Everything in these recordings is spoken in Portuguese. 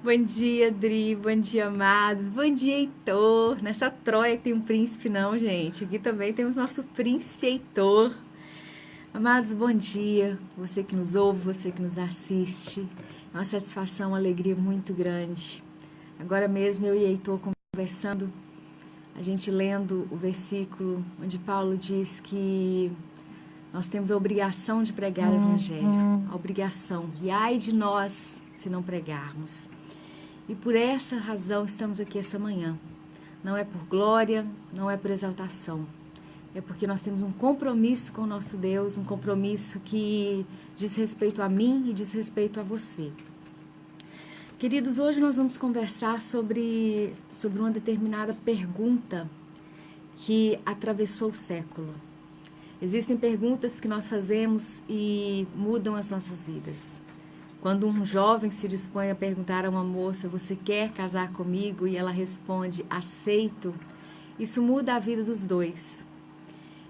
Bom dia, Dri. Bom dia, amados. Bom dia, Heitor. Nessa Troia que tem um príncipe, não, gente. Aqui também temos nosso príncipe Heitor. Amados, bom dia. Você que nos ouve, você que nos assiste. É uma satisfação, uma alegria muito grande. Agora mesmo eu e Heitor conversando, a gente lendo o versículo onde Paulo diz que nós temos a obrigação de pregar o evangelho. A obrigação. E ai de nós se não pregarmos. E por essa razão estamos aqui essa manhã. Não é por glória, não é por exaltação. É porque nós temos um compromisso com o nosso Deus, um compromisso que diz respeito a mim e diz respeito a você. Queridos, hoje nós vamos conversar sobre uma determinada pergunta que atravessou o século. Existem perguntas que nós fazemos e mudam as nossas vidas. Quando um jovem se dispõe a perguntar a uma moça, você quer casar comigo? E ela responde, aceito. Isso muda a vida dos dois.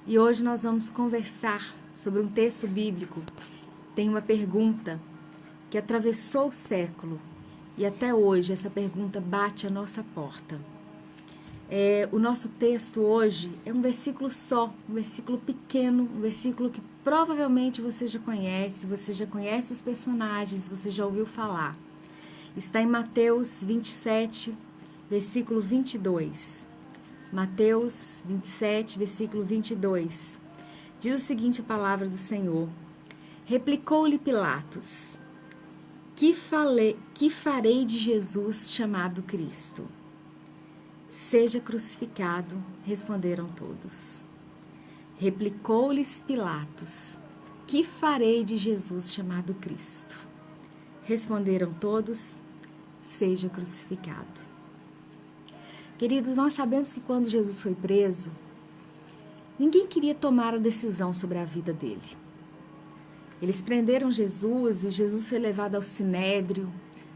E hoje nós vamos conversar sobre um texto bíblico. Tem uma pergunta que atravessou o século. E até hoje essa pergunta bate à nossa porta. O nosso texto hoje é um versículo só, um versículo pequeno, um versículo que provavelmente você já conhece os personagens, você já ouviu falar. Está em Mateus 27, versículo 22. Mateus 27, versículo 22. Diz o seguinte a palavra do Senhor. Replicou-lhe Pilatos, que farei de Jesus chamado Cristo? Seja crucificado, responderam todos. Replicou-lhes Pilatos, que farei de Jesus chamado Cristo? Responderam todos, seja crucificado. Queridos, nós sabemos que quando Jesus foi preso, ninguém queria tomar a decisão sobre a vida dele. Eles prenderam Jesus e Jesus foi levado ao Sinédrio,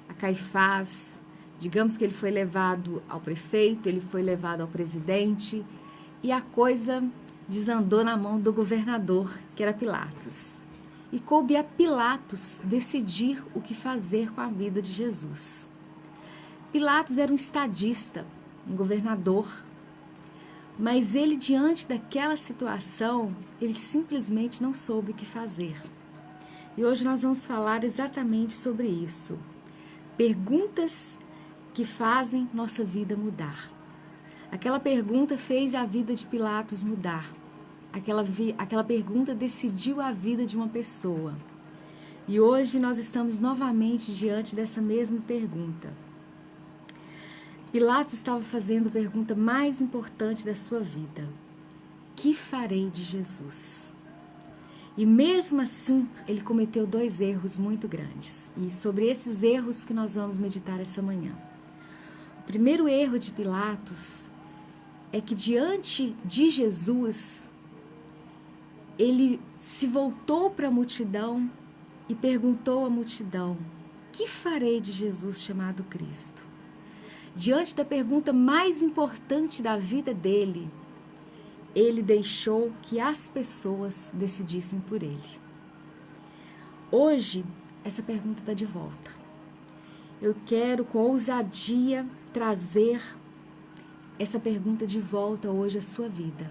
a Caifás. Digamos que ele foi levado ao prefeito, ele foi levado ao presidente e a coisa desandou na mão do governador, que era Pilatos. E coube a Pilatos decidir o que fazer com a vida de Jesus. Pilatos era um estadista, um governador, mas ele, diante daquela situação, ele simplesmente não soube o que fazer. E hoje nós vamos falar exatamente sobre isso. Perguntas que fazem nossa vida mudar. Aquela pergunta fez a vida de Pilatos mudar. Aquela pergunta decidiu a vida de uma pessoa. E hoje nós estamos novamente diante dessa mesma pergunta. Pilatos estava fazendo a pergunta mais importante da sua vida. Que farei de Jesus? E mesmo assim, ele cometeu 2 erros muito grandes. E sobre esses erros que nós vamos meditar essa manhã. O primeiro erro de Pilatos é que diante de Jesus, ele se voltou para a multidão e perguntou à multidão, que farei de Jesus chamado Cristo? Diante da pergunta mais importante da vida dele, ele deixou que as pessoas decidissem por ele. Hoje, essa pergunta está de volta. Eu quero, com ousadia, trazer essa pergunta de volta hoje à sua vida.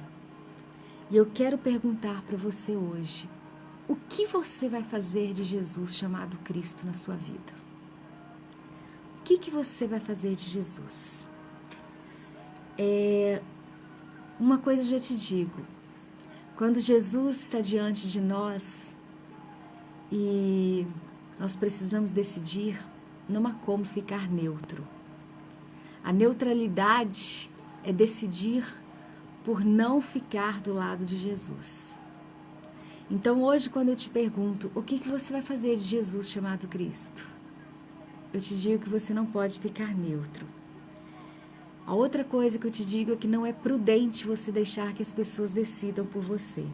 E eu quero perguntar para você hoje, o que você vai fazer de Jesus chamado Cristo na sua vida? O que você vai fazer de Jesus? Uma coisa eu já te digo, quando Jesus está diante de nós e nós precisamos decidir, não há como ficar neutro. A neutralidade é decidir por não ficar do lado de Jesus. Então hoje, quando eu te pergunto, o que você vai fazer de Jesus chamado Cristo? Eu te digo que você não pode ficar neutro. A outra coisa que eu te digo é que não é prudente você deixar que as pessoas decidam por você.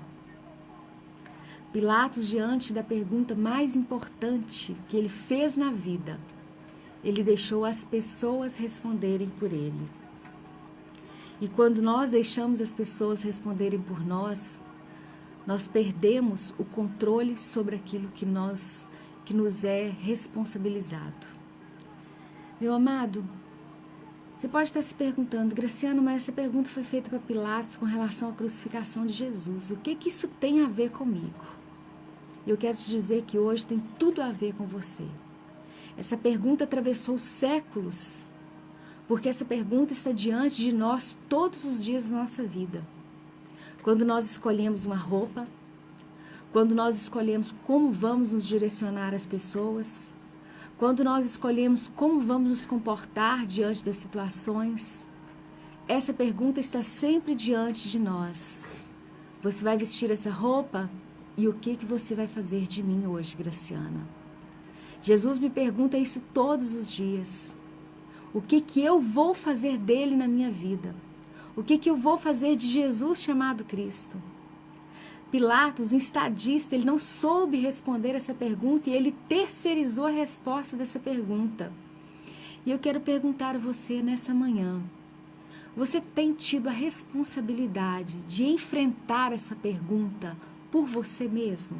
Pilatos, diante da pergunta mais importante que ele fez na vida, ele deixou as pessoas responderem por ele. E quando nós deixamos as pessoas responderem por nós, nós perdemos o controle sobre aquilo que nos é responsabilizado. Meu amado, você pode estar se perguntando, Graciano, mas essa pergunta foi feita para Pilatos com relação à crucificação de Jesus. O que isso tem a ver comigo? E eu quero te dizer que hoje tem tudo a ver com você. Essa pergunta atravessou séculos, porque essa pergunta está diante de nós todos os dias da nossa vida. Quando nós escolhemos uma roupa, quando nós escolhemos como vamos nos direcionar às pessoas, quando nós escolhemos como vamos nos comportar diante das situações, essa pergunta está sempre diante de nós. Você vai vestir essa roupa e o que você vai fazer de mim hoje, Graciana? Jesus me pergunta isso todos os dias. O que eu vou fazer dele na minha vida? O que eu vou fazer de Jesus chamado Cristo? Pilatos, um estadista, ele não soube responder essa pergunta e ele terceirizou a resposta dessa pergunta. E eu quero perguntar a você nessa manhã, você tem tido a responsabilidade de enfrentar essa pergunta por você mesmo?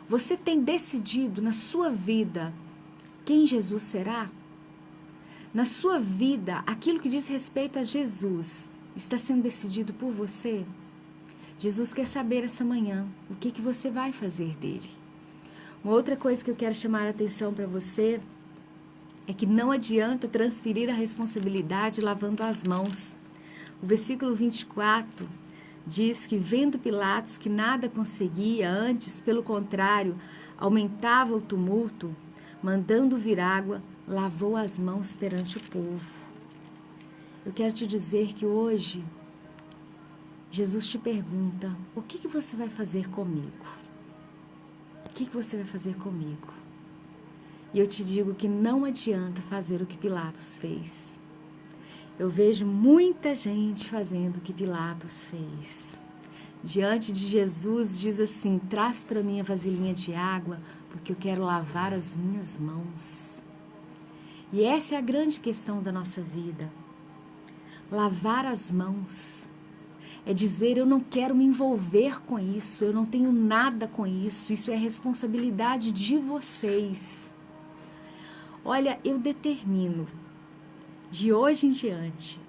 Você tem decidido na sua vida quem Jesus será? Na sua vida, aquilo que diz respeito a Jesus está sendo decidido por você? Jesus quer saber essa manhã o que você vai fazer dele. Uma outra coisa que eu quero chamar a atenção para você é que não adianta transferir a responsabilidade lavando as mãos. O versículo 24 diz que, vendo Pilatos que nada conseguia, antes, pelo contrário, aumentava o tumulto, mandando vir água, lavou as mãos perante o povo. Eu quero te dizer que hoje Jesus te pergunta, o que você vai fazer comigo? O que você vai fazer comigo? E eu te digo que não adianta fazer o que Pilatos fez. Eu vejo muita gente fazendo o que Pilatos fez. Diante de Jesus, diz assim, traz para mim a vasilhinha de água, porque eu quero lavar as minhas mãos. E essa é a grande questão da nossa vida. Lavar as mãos é dizer, eu não quero me envolver com isso, eu não tenho nada com isso, isso é responsabilidade de vocês. Olha, eu determino, de hoje em diante,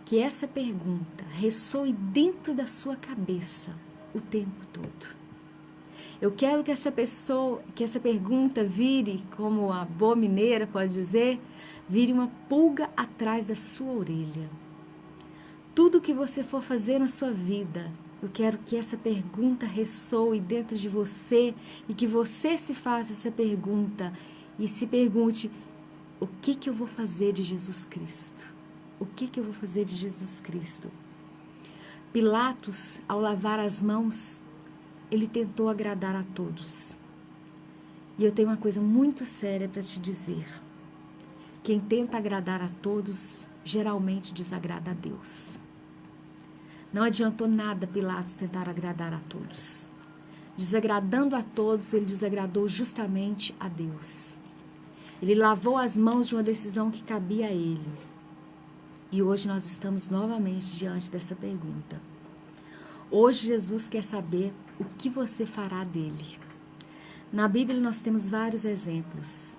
que essa pergunta ressoe dentro da sua cabeça o tempo todo. Eu quero que essa pergunta vire, como a boa mineira pode dizer, vire uma pulga atrás da sua orelha. Tudo que você for fazer na sua vida, eu quero que essa pergunta ressoe dentro de você e que você se faça essa pergunta e se pergunte, o que eu vou fazer de Jesus Cristo? O que eu vou fazer de Jesus Cristo? Pilatos, ao lavar as mãos, ele tentou agradar a todos. E eu tenho uma coisa muito séria para te dizer. Quem tenta agradar a todos, geralmente desagrada a Deus. Não adiantou nada Pilatos tentar agradar a todos. Desagradando a todos, ele desagradou justamente a Deus. Ele lavou as mãos de uma decisão que cabia a ele. E hoje nós estamos novamente diante dessa pergunta. Hoje Jesus quer saber o que você fará dele. Na Bíblia nós temos vários exemplos.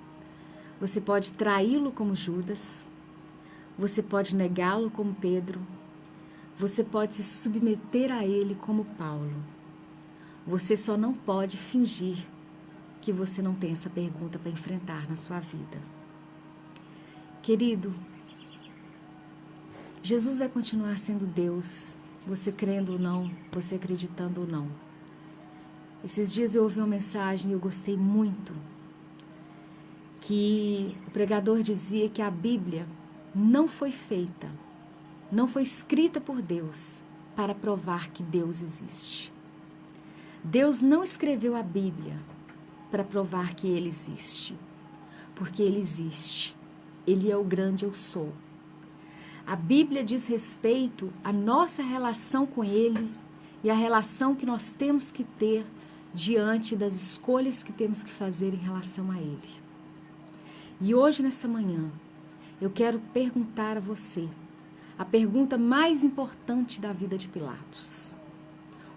Você pode traí-lo como Judas, você pode negá-lo como Pedro, você pode se submeter a ele como Paulo. Você só não pode fingir que você não tem essa pergunta para enfrentar na sua vida. Querido, Jesus vai continuar sendo Deus, você crendo ou não, você acreditando ou não. Esses dias eu ouvi uma mensagem e eu gostei muito, que o pregador dizia que a Bíblia não foi feita, não foi escrita por Deus para provar que Deus existe. Deus não escreveu a Bíblia para provar que Ele existe, porque Ele existe. Ele é o grande eu sou. A Bíblia diz respeito à nossa relação com Ele e a relação que nós temos que ter diante das escolhas que temos que fazer em relação a Ele. E hoje, nessa manhã, eu quero perguntar a você a pergunta mais importante da vida de Pilatos.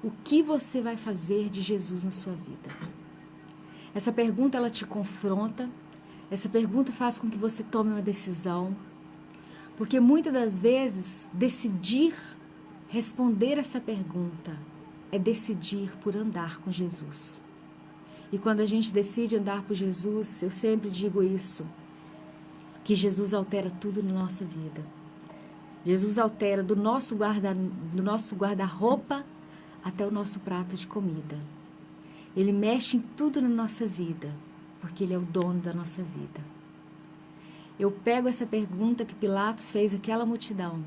O que você vai fazer de Jesus na sua vida? Essa pergunta, ela te confronta, Essa pergunta faz com que você tome uma decisão, porque muitas das vezes decidir responder essa pergunta é decidir por andar com Jesus. E quando a gente decide andar por Jesus, eu sempre digo isso, que Jesus altera tudo na nossa vida. Jesus altera do nosso guarda-roupa até o nosso prato de comida. Ele mexe em tudo na nossa vida, porque Ele é o dono da nossa vida. Eu pego essa pergunta que Pilatos fez àquela multidão: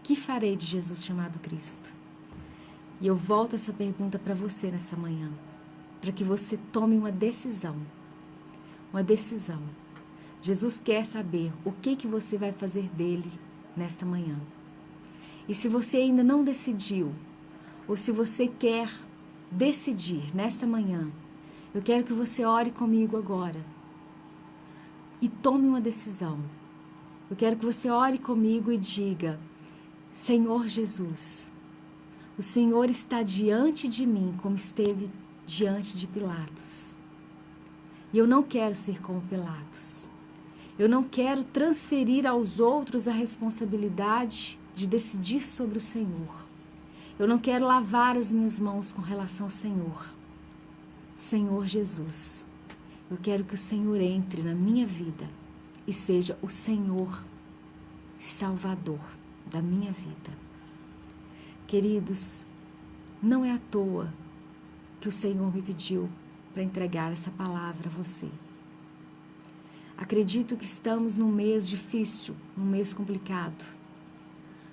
que farei de Jesus chamado Cristo? E eu volto essa pergunta para você nessa manhã, para que você tome uma decisão. Uma decisão. Jesus quer saber o que você vai fazer dele nesta manhã. E se você ainda não decidiu, ou se você quer decidir nesta manhã, eu quero que você ore comigo agora e tome uma decisão. Eu quero que você ore comigo e diga: Senhor Jesus, o Senhor está diante de mim como esteve diante de Pilatos. E eu não quero ser como Pilatos. Eu não quero transferir aos outros a responsabilidade de decidir sobre o Senhor. Eu não quero lavar as minhas mãos com relação ao Senhor. Senhor Jesus, eu quero que o Senhor entre na minha vida e seja o Senhor Salvador da minha vida. Queridos, não é à toa que o Senhor me pediu para entregar essa palavra a você. Acredito que estamos num mês difícil, num mês complicado.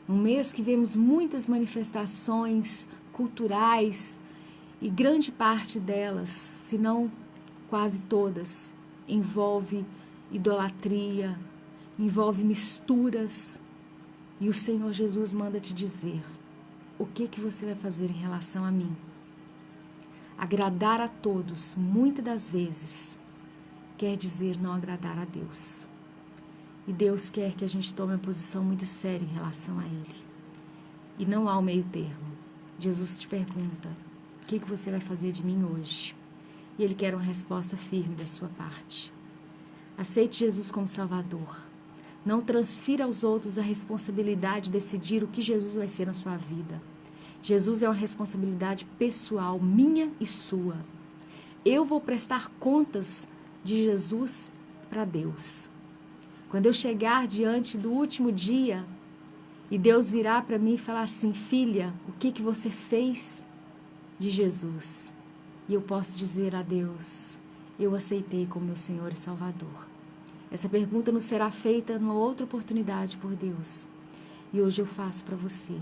Um mês que vemos muitas manifestações culturais e grande parte delas, se não quase todas, envolve idolatria, envolve misturas. E o Senhor Jesus manda te dizer: o que você vai fazer em relação a mim? Agradar a todos, muitas das vezes, quer dizer não agradar a Deus. E Deus quer que a gente tome uma posição muito séria em relação a Ele. E não há o meio termo. Jesus te pergunta: o que você vai fazer de mim hoje? E Ele quer uma resposta firme da sua parte. Aceite Jesus como Salvador. Não transfira aos outros a responsabilidade de decidir o que Jesus vai ser na sua vida. Jesus é uma responsabilidade pessoal, minha e sua. Eu vou prestar contas de Jesus para Deus. Quando eu chegar diante do último dia e Deus virar para mim e falar assim: filha, o que você fez de Jesus? E eu posso dizer a Deus: eu aceitei como meu Senhor e Salvador. Essa pergunta não será feita numa outra oportunidade por Deus. E hoje eu faço para você.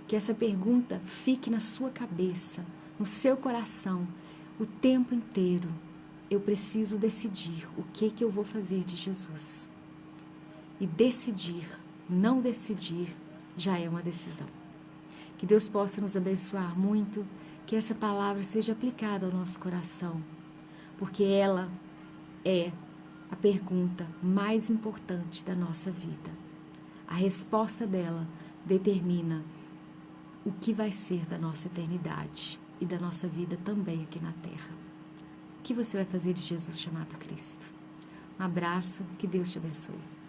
Que essa pergunta fique na sua cabeça, no seu coração, o tempo inteiro. Eu preciso decidir o que eu vou fazer de Jesus. E decidir, não decidir, já é uma decisão. Que Deus possa nos abençoar muito, que essa palavra seja aplicada ao nosso coração, porque ela é a pergunta mais importante da nossa vida. A resposta dela determina o que vai ser da nossa eternidade e da nossa vida também aqui na Terra. O que você vai fazer de Jesus chamado Cristo? Um abraço, que Deus te abençoe.